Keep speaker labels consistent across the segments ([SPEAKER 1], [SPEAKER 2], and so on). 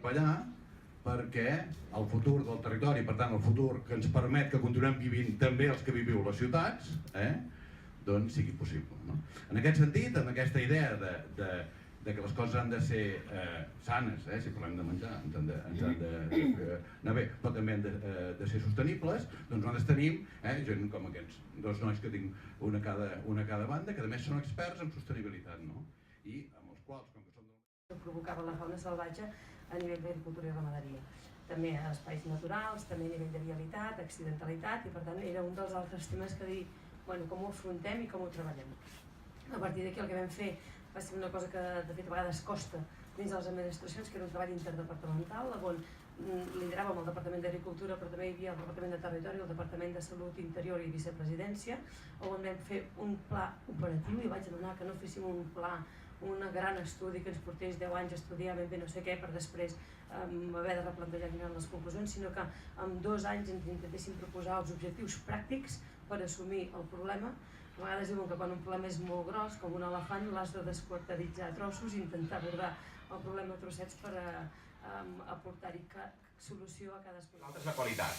[SPEAKER 1] treballar perquè el futur del territori, per tant el futur que ens permet que continuem vivint també els que viviu a les ciutats, doncs sigui possible. No? En aquest sentit, amb aquesta idea de que les coses han de ser sanes, si parlem de menjar, ens han d'anar bé, però també han de ser sostenibles, doncs nosaltres tenim gent com aquests dos nois que tinc una a cada banda, que a més són experts en sostenibilitat, no? I amb els quals, com que són
[SPEAKER 2] provocava la fauna salvatge a nivell d'agricultura i ramaderia. També a espais naturals, també a nivell de vialitat, accidentalitat, i per tant era un dels altres temes que dir, bueno, com ho afrontem i com ho treballem. A partir d'aquí el que vam fer va ser una cosa que de fet a vegades costa dins de les administracions, que era un treball interdepartamental, on lideràvem el Departament d'Agricultura, però també hi havia el Departament de Territori, el Departament de Salut, Interior i Vicepresidència, on vam fer un pla operatiu i vaig demanar que no féssim un pla, un gran estudi que ens portés 10 anys a estudiar ben bé no sé què per després haver de replantejar quines eren les conclusions, sinó que en 2 anys ens intentéssim proposar els objectius pràctics per assumir el problema. A vegades diuen que quan un problema és molt gros, com un elefant, l'has de desquarteritzar a trossos i intentar abordar el problema a trossets per aportar-hi solució a cadascun.
[SPEAKER 3] L'altre és la qualitat.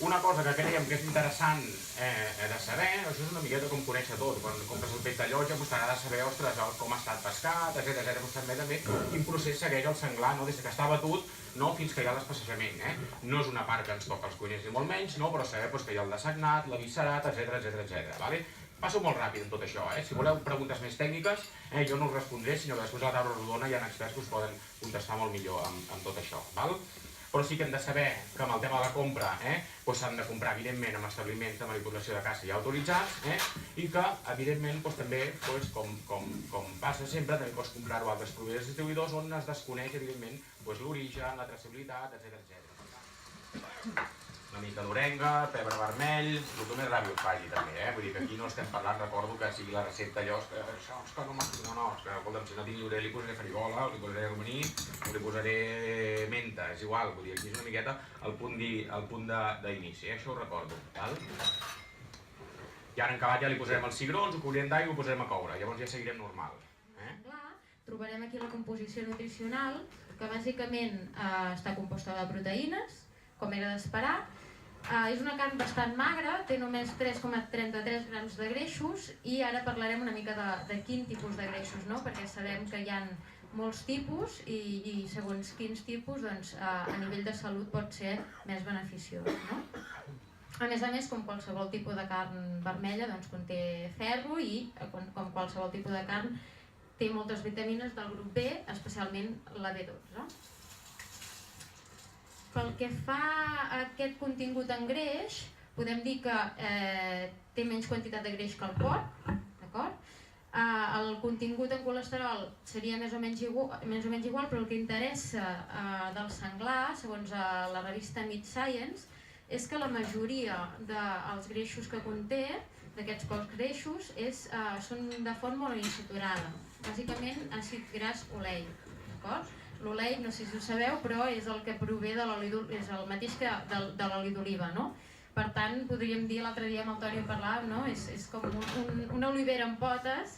[SPEAKER 3] Una cosa que creiem que és interessant de saber, això és una miqueta com conèixer tot. Quan compres el peix de llotja t'agrada saber, ostres, com ha estat pescat, etc. També quin procés segueix el senglar, des que està batut fins que hi ha l'especejament. No és una part que ens toca els cuiners ni molt menys, però saber que hi ha el dessagnat, l'aviscerat, etc. Passo molt ràpid en tot això. Si voleu preguntes més tècniques, jo no us respondré, sinó que després a la taula rodona hi ha experts que us poden contestar molt millor amb tot això. Però sí que hem de saber que amb el tema de la compra s'han de comprar, evidentment, amb establiments de manipulació de caça ja autoritzats i que, evidentment, també, com passa sempre, també pots comprar-ho a altres proveïdors distribuïdors on es desconeix, evidentment, l'origen, la traçabilitat, etc. Una mica d'orenga, pebre vermell, el que més ràbia us faci també, vull dir que aquí no estem parlant, recordo que sigui la recepta allò, això és que no, escolta'm, si no tinc llorer li posaré farigola, li posaré romaní, o li posaré menta, és igual, vull dir, aquí és una miqueta el punt d'inici, això ho recordo, val? I ara en acabat ja li posarem els cigrons, ho cobrirem d'aigua i ho posarem a coure, llavors ja seguirem normal.
[SPEAKER 4] Trobarem aquí la composició nutricional, que bàsicament està composta de proteïnes, com era d'esperar. És una carn bastant magra, té només 3,33 grams de greixos i ara parlarem una mica de quin tipus de greixos, perquè sabem que hi ha molts tipus i segons quins tipus a nivell de salut pot ser més beneficiós. A més, com qualsevol tipus de carn vermella conté ferro i com qualsevol tipus de carn té moltes vitamines del grup B, especialment la B12. Pel que fa a aquest contingut en greix, podem dir que té menys quantitat de greix que el porc, d'acord? El contingut en colesterol seria més o menys igual, però el que interessa del senglar, segons la revista Meat Science, és que la majoria dels greixos que conté, d'aquests pocs greixos, són de font monoinsaturada, bàsicament àcid gras oleic, d'acord? L'olei, no sé si ho sabeu, però és el que prové de l'oli d'oliva, és el mateix que de l'oli d'oliva, no? Per tant, podríem dir, l'altre dia amb el Toni parlàvem, no? És com una olivera amb potes.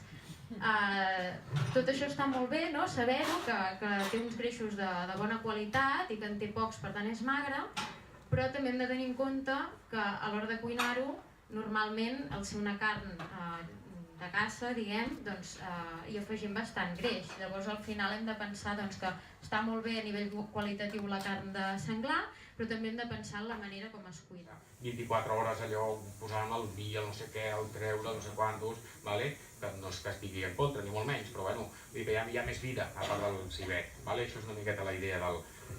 [SPEAKER 4] Tot això està molt bé, no? Saber-ho, que té uns greixos de bona qualitat i que en té pocs, per tant és magre, però també hem de tenir en compte que a l'hora de cuinar-ho, normalment, al ser una carn de caça, diguem, hi afegim bastant greix. Llavors al final hem de pensar que està molt bé a nivell qualitatiu la carn de senglar, però també hem de pensar en la manera com es cuida.
[SPEAKER 3] 24 hores allò, posant el vi, el no sé què, el treure, no sé quantos, que no és que estigui en contra, ni molt menys, però bueno, hi ha més vida a part del civet. Això és una miqueta la idea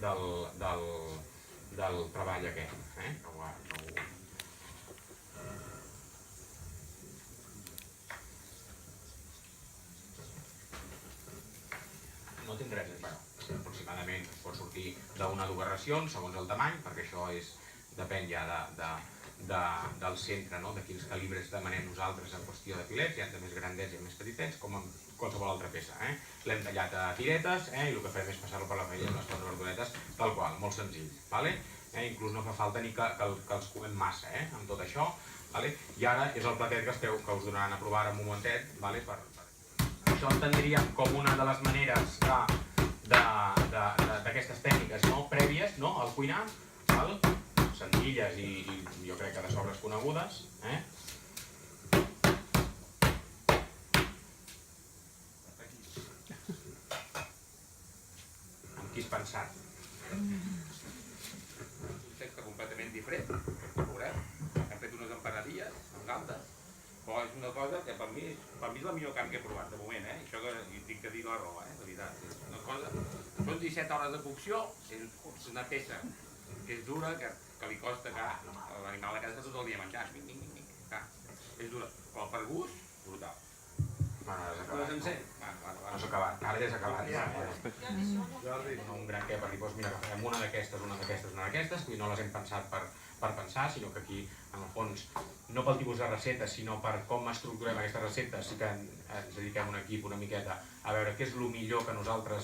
[SPEAKER 3] del treball aquest. No tinc res a dir, aproximadament pot sortir d'una o dues racions segons el tamany, perquè això depèn ja del centre, de quins calibres demanem nosaltres en qüestió de filets, hi ha de més grandets i més petitets, com en qualsevol altra peça. L'hem tallat a tiretes i el que fem és passar-lo per la paella amb les 4 verduretes, tal qual, molt senzill. Inclús no fa falta ni que els comem massa amb tot això. I ara és el platet que us donaran a provar en un momentet per això entendríem com una de les maneres d'aquestes tècniques prèvies al cuinar, senzilles i jo crec que de sobres conegudes. Amb qui has pensat?
[SPEAKER 5] Un text completament diferent, veureu? Hem fet unes empanadilles amb galtes, però és una cosa que per mi és la millor carn que he provat de moment, això que tinc que dir la raó, de veritat. És una cosa... Són 17 hores de cocció, és una peça que és dura, que li costa que l'animal a casa tot el dia menjar, és dura, però per gust, brutal.
[SPEAKER 3] Bueno, ara és
[SPEAKER 5] No
[SPEAKER 3] acabat.
[SPEAKER 5] sencer?
[SPEAKER 3] No és acabat, ara ja és acabat. Un gran què per dir, doncs mira, agafem una d'aquestes, que no les hem pensat per pensar, sinó que aquí, en el fons, no pel tipus de receptes, sinó per com estructurem aquestes receptes, sí que ens dediquem un equip una miqueta a veure què és el millor que nosaltres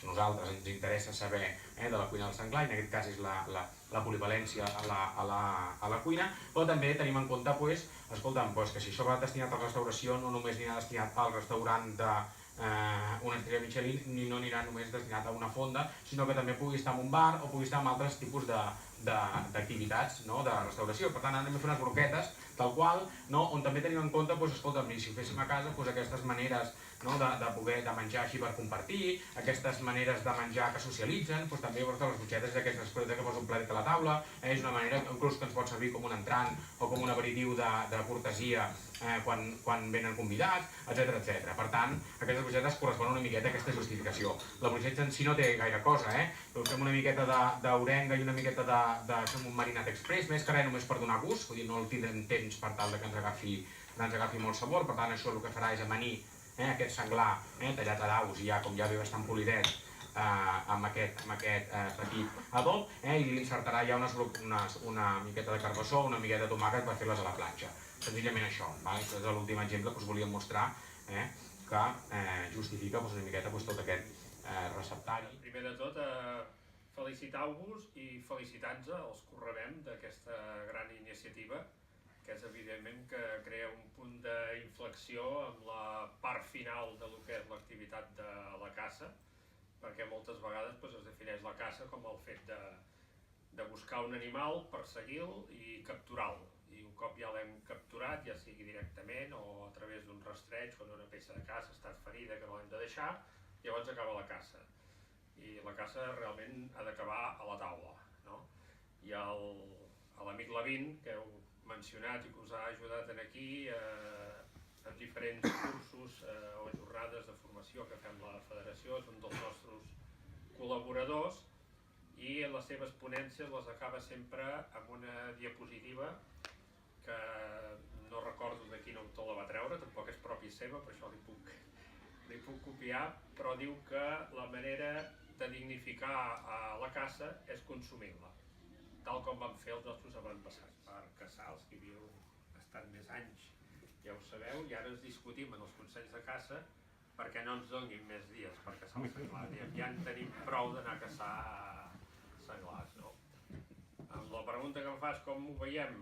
[SPEAKER 3] ens interessa saber de la cuina del senglar, i en aquest cas és la polivalència a la cuina, però també tenim en compte que si això va destinat a la restauració, no només anirà destinat al restaurant d'una estrella Michelin, ni no anirà només destinat a una fonda, sinó que també pugui estar en un bar o pugui estar en altres tipus d'activitats de restauració. Per tant, anem a fer unes broquetes tal qual, on també tenim en compte, si ho féssim a casa, aquestes maneres de poder menjar així per compartir, aquestes maneres de menjar que socialitzen, també les broquetes d'aquestes coses que posa un plat a la taula, és una manera inclús que ens pot servir com un entrant o com un aperitiu de cortesia quan venen convidats, etc. Per tant, aquestes broquetes corresponen una miqueta a aquesta justificació. La broqueta en si no té gaire cosa, fem una miqueta d'orenga i una miqueta de un marinat express, més que res només per donar gust, vull dir, no el tindrem temps per tal que ens agafi molt sabor, per tant això el que farà és amanir aquest senglar tallat a daus i com ja ve bastant polidet amb aquest petit adob, i li insertarà ja una miqueta de carbassó, una miqueta de tomàquet per fer-les a la planxa. Senzillament això, això és l'últim exemple que us volíem mostrar, que justifica una miqueta tot aquest receptari.
[SPEAKER 6] Primer de tot, felicitar-vos i felicitar-nos els que ho rebem d'aquesta gran iniciativa, que és evidentment que crea un punt d'inflexió amb la part final del que és l'activitat de la caça, perquè moltes vegades es defineix la caça com el fet de buscar un animal, perseguir-lo i capturar-lo. I un cop ja l'hem capturat, ja sigui directament o a través d'un rastreig, quan una peça de caça ha estat ferida que no l'hem de deixar, llavors acaba la caça. I la caça realment ha d'acabar a la taula. I l'amic Lavin, que heu mencionat i que us ha ajudat aquí en diferents cursos o jornades de formació que fem la federació, és un dels nostres col·laboradors, i les seves ponències les acaba sempre amb una diapositiva que no recordo de quin autor la va treure, tampoc és pròpia seva, per això li puc copiar, però diu que la manera de dignificar la caça és consumir-la, tal com van fer els nostres avantpassats. Per caçar, els que havíeu estat més anys ja ho sabeu, i ara ens discutim en els consells de caça perquè no ens donin més dies per caçar el senglar. Ja en tenim prou d'anar a caçar senglars. Amb la pregunta que em fas, com ho veiem?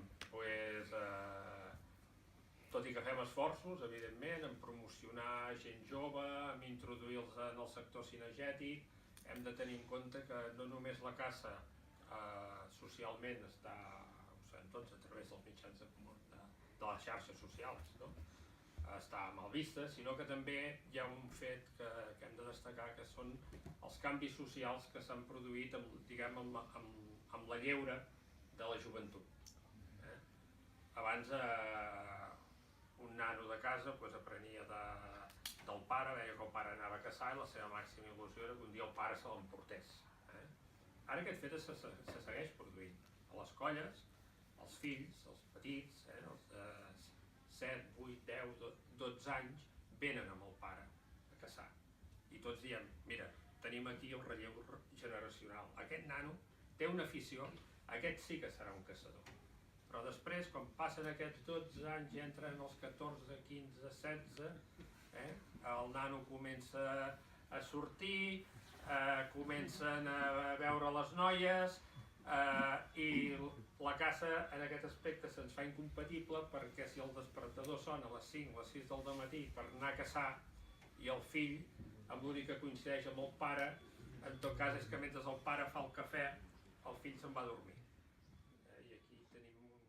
[SPEAKER 6] Tot i que fem esforços, evidentment, en promocionar gent jove, en introduir-los en el sector cinegètic, hem de tenir en compte que no només la caça socialment està, ho sabem tots, a través dels mitjans de les xarxes socials, està mal vista, sinó que també hi ha un fet que hem de destacar, que són els canvis socials que s'han produït amb la lleure de la joventut. Abans un nano de casa aprenia del pare, veia que el pare anava a caçar i la seva màxima il·lusió era que un dia el pare se l'emportés. Ara aquest fet se segueix produint. A les colles, els fills, els petits, els de 7, 8, 10, 12 anys, venen amb el pare a caçar. I tots diem, mira, tenim aquí el relleu generacional. Aquest nano té una afició, aquest sí que serà un caçador. Però després, quan passen aquests 12 anys i entren els 14, 15, 16, el nano comença a sortir, comencen a veure les noies i la caça en aquest aspecte se'ns fa incompatible, perquè si el despertador sona a les 5 o les 6 del matí per anar a caçar i i el fill, amb l'únic que coincideix amb el pare, en tot cas és que mentre el pare fa el cafè, el fill se'n va a dormir. I aquí tenim un...